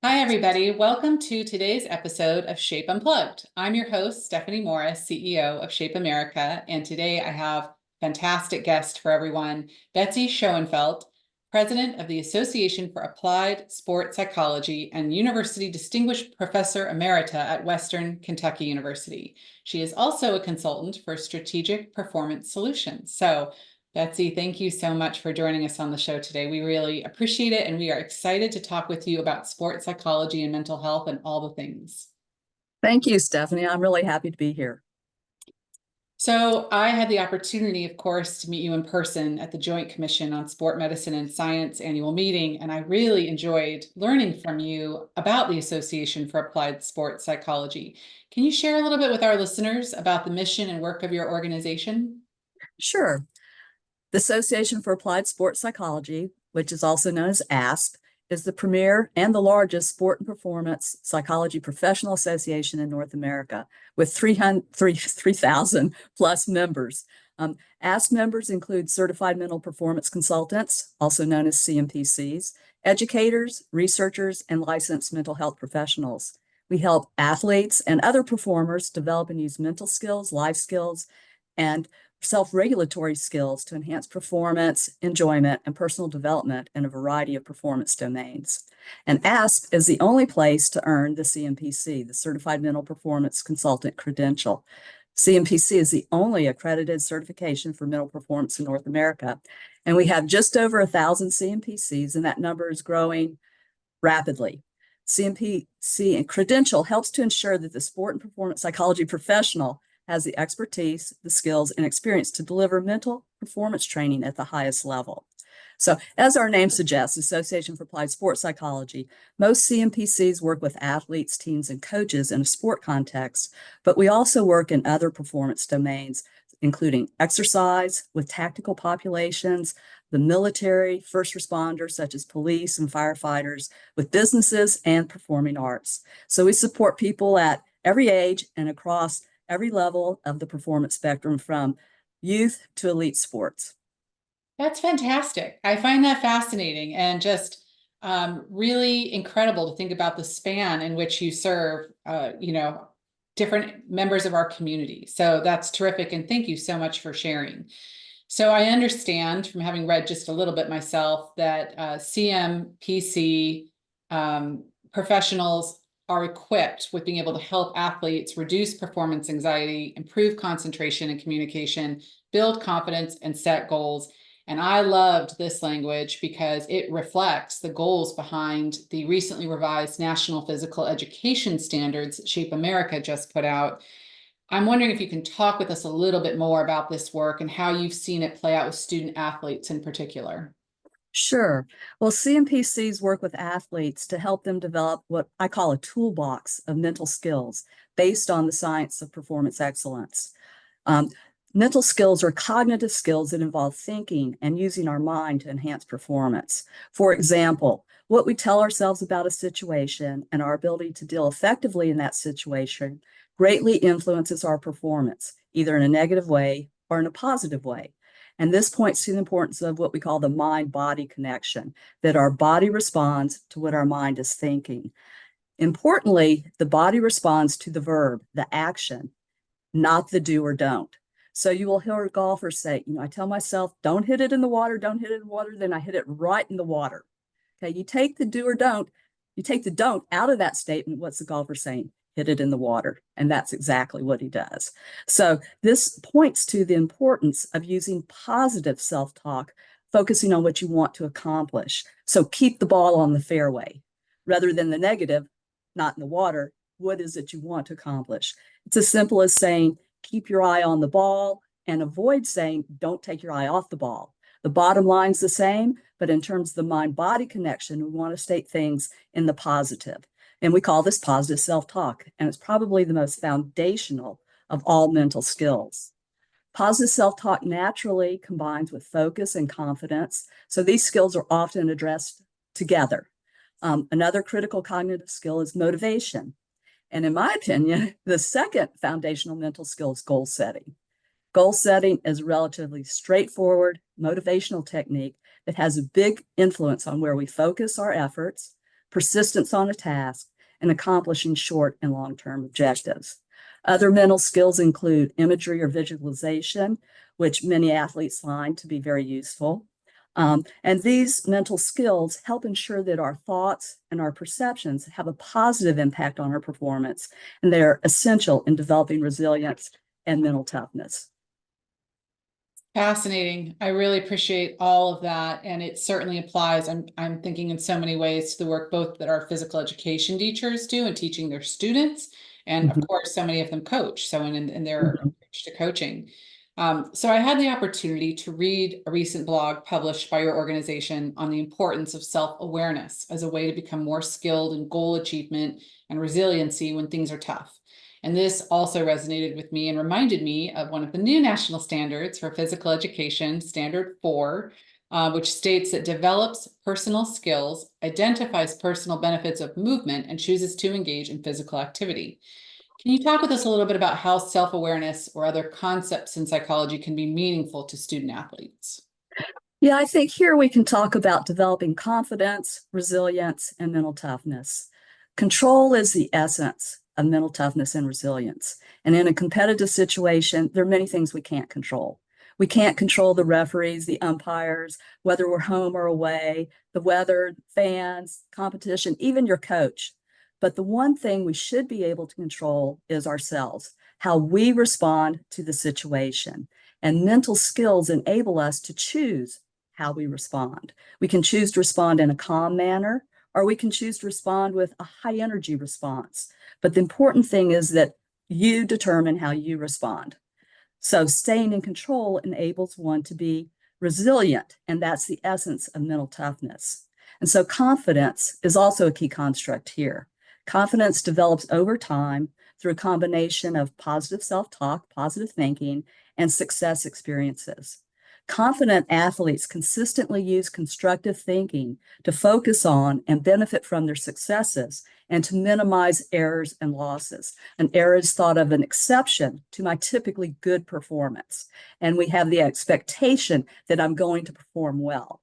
Hi, everybody. Welcome to today's episode of Shape Unplugged. I'm your host, Stephanie Morris, CEO of Shape America, and today I have a fantastic guest for everyone, Betsy Shoenfelt, President of the Association for Applied Sport Psychology and University Distinguished Professor Emerita at Western Kentucky University. She is also a consultant for strategic performance solutions. So Betsy, thank you so much for joining us on the show today. We really appreciate it, and we are excited to talk with you about sports psychology and mental health and all the things. Thank you, Stephanie. I'm really happy to be here. So I had the opportunity, of course, to meet you in person at the Joint Commission on Sport Medicine and Science annual meeting, and I really enjoyed learning from you about the Association for Applied Sports Psychology. Can you share a little bit with our listeners about the mission and work of your organization? Sure. The Association for Applied Sports Psychology, which is also known as AASP, is the premier and the largest sport and performance psychology professional association in North America with 3,000 plus members. AASP members include certified mental performance consultants, also known as CMPCs, educators, researchers, and licensed mental health professionals. We help athletes and other performers develop and use mental skills, life skills, and self-regulatory skills to enhance performance, enjoyment, and personal development in a variety of performance domains. And AASP is the only place to earn the CMPC, the Certified Mental Performance Consultant credential. CMPC is the only accredited certification for mental performance in North America. And we have just over 1,000 CMPCs, and that number is growing rapidly. CMPC and credential helps to ensure that the sport and performance psychology professional has the expertise, the skills, and experience to deliver mental performance training at the highest level. So, as our name suggests, Association for Applied Sports Psychology, most CMPCs work with athletes, teams, and coaches in a sport context, but we also work in other performance domains, including exercise with tactical populations, the military, first responders such as police and firefighters, with businesses and performing arts. So we support people at every age and across every level of the performance spectrum, from youth to elite sports. That's fantastic. I find that fascinating and just really incredible to think about the span in which you serve, different members of our community. So that's terrific. And thank you so much for sharing. So I understand from having read just a little bit myself that CMPC professionals are equipped with being able to help athletes reduce performance anxiety, improve concentration and communication, build confidence, and set goals. And I loved this language because it reflects the goals behind the recently revised National Physical Education Standards Shape America just put out. I'm wondering if you can talk with us a little bit more about this work and how you've seen it play out with student athletes in particular. Sure. Well, CMPCs work with athletes to help them develop what I call a toolbox of mental skills based on the science of performance excellence. Mental skills are cognitive skills that involve thinking and using our mind to enhance performance. For example, what we tell ourselves about a situation and our ability to deal effectively in that situation greatly influences our performance, either in a negative way or in a positive way. And this points to the importance of what we call the mind-body connection, that our body responds to what our mind is thinking. Importantly, the body responds to the verb, the action, not the do or don't. So you will hear golfers say, I tell myself, don't hit it in the water, don't hit it in the water, then I hit it right in the water. Okay, you take the do or don't, you take the don't out of that statement. What's the golfer saying? Hit it in the water. And that's exactly what he does. So this points to the importance of using positive self-talk, focusing on what you want to accomplish. So keep the ball on the fairway rather than the negative, not in the water. What is it you want to accomplish? It's as simple as saying, keep your eye on the ball, and avoid saying, don't take your eye off the ball. The bottom line's the same, but in terms of the mind-body connection, we want to state things in the positive. And we call this positive self-talk, and it's probably the most foundational of all mental skills. Positive self-talk naturally combines with focus and confidence, so these skills are often addressed together. Another critical cognitive skill is motivation. And in my opinion, the second foundational mental skill is goal setting. Goal setting is a relatively straightforward motivational technique that has a big influence on where we focus our efforts, persistence on a task, and accomplishing short and long-term objectives. Other mental skills include imagery or visualization, which many athletes find to be very useful. And these mental skills help ensure that our thoughts and our perceptions have a positive impact on our performance, and they're essential in developing resilience and mental toughness. Fascinating. I really appreciate all of that. And it certainly applies. I'm thinking in so many ways to the work both that our physical education teachers do in teaching their students. And of course, so many of them coach. So in their approach to coaching. So I had the opportunity to read a recent blog published by your organization on the importance of self-awareness as a way to become more skilled in goal achievement and resiliency when things are tough. And this also resonated with me and reminded me of one of the new national standards for physical education, Standard 4, which states that develops personal skills, identifies personal benefits of movement, and chooses to engage in physical activity. Can you talk with us a little bit about how self-awareness or other concepts in psychology can be meaningful to student athletes? Yeah, I think here we can talk about developing confidence, resilience, and mental toughness. Control is the essence of mental toughness and resilience. And in a competitive situation, there are many things we can't control. We can't control the referees, the umpires, whether we're home or away, the weather, fans, competition, even your coach. But the one thing we should be able to control is ourselves, how we respond to the situation. And mental skills enable us to choose how we respond. We can choose to respond in a calm manner, or we can choose to respond with a high energy response. But the important thing is that you determine how you respond. So staying in control enables one to be resilient, and that's the essence of mental toughness. And so confidence is also a key construct here. Confidence develops over time through a combination of positive self-talk, positive thinking, and success experiences. Confident athletes consistently use constructive thinking to focus on and benefit from their successes and to minimize errors and losses. An error is thought of an exception to my typically good performance, and we have the expectation that I'm going to perform well.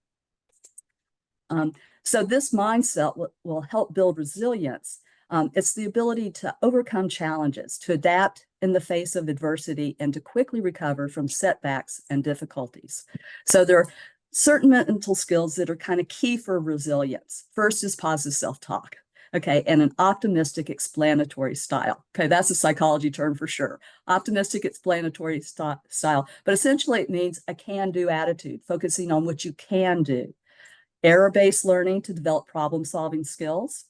So this mindset will help build resilience. It's the ability to overcome challenges, to adapt in the face of adversity, and to quickly recover from setbacks and difficulties. So there are certain mental skills that are kind of key for resilience. First is positive self-talk, okay, and an optimistic explanatory style. Okay, that's a psychology term for sure. Optimistic explanatory style, but essentially it means a can-do attitude, focusing on what you can do. Error-based learning to develop problem-solving skills.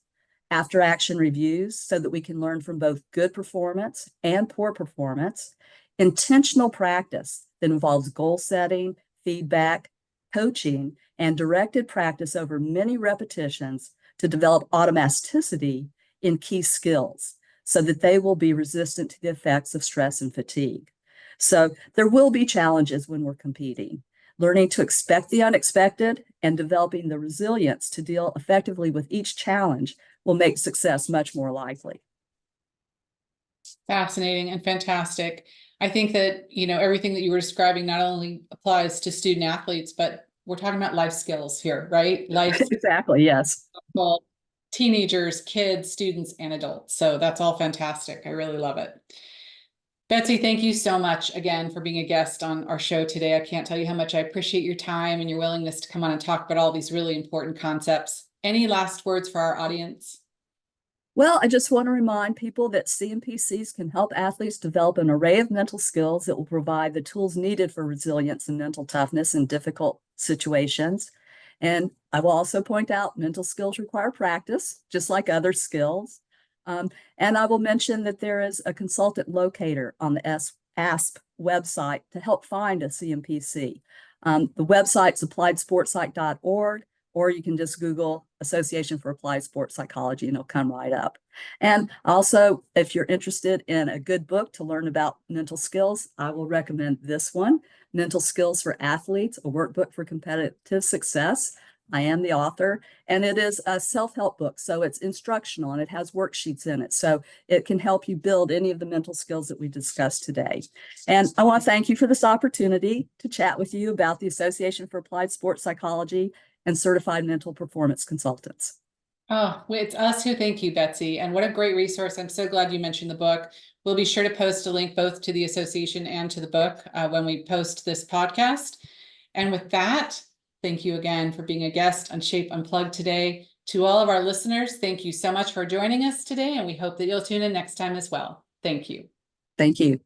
After action reviews so that we can learn from both good performance and poor performance. Intentional practice that involves goal setting, feedback, coaching, and directed practice over many repetitions to develop automaticity in key skills so that they will be resistant to the effects of stress and fatigue. So there will be challenges when we're competing. Learning to expect the unexpected and developing the resilience to deal effectively with each challenge will make success much more likely. Fascinating and fantastic. I think that, everything that you were describing not only applies to student athletes, but we're talking about life skills here, right? Life Exactly, yes. skills, teenagers, kids, students, and adults. So that's all fantastic. I really love it. Betsy, thank you so much again for being a guest on our show today. I can't tell you how much I appreciate your time and your willingness to come on and talk about all these really important concepts. Any last words for our audience? Well, I just want to remind people that CMPCs can help athletes develop an array of mental skills that will provide the tools needed for resilience and mental toughness in difficult situations. And I will also point out mental skills require practice, just like other skills. And I will mention that there is a consultant locator on the AASP website to help find a CMPC. The website's appliedsportspsych.org, or you can just Google Association for Applied Sports Psychology and it'll come right up. And also, if you're interested in a good book to learn about mental skills, I will recommend this one, Mental Skills for Athletes, a workbook for competitive success. I am the author, and it is a self-help book. So it's instructional and it has worksheets in it. So it can help you build any of the mental skills that we discussed today. And I want to thank you for this opportunity to chat with you about the Association for Applied Sports Psychology and Certified Mental Performance Consultants. Oh, well, it's us who thank you, Betsy. And what a great resource. I'm so glad you mentioned the book. We'll be sure to post a link both to the association and to the book when we post this podcast. And with that, thank you again for being a guest on Shape Unplugged today. To all of our listeners, thank you so much for joining us today, and we hope that you'll tune in next time as well. Thank you. Thank you.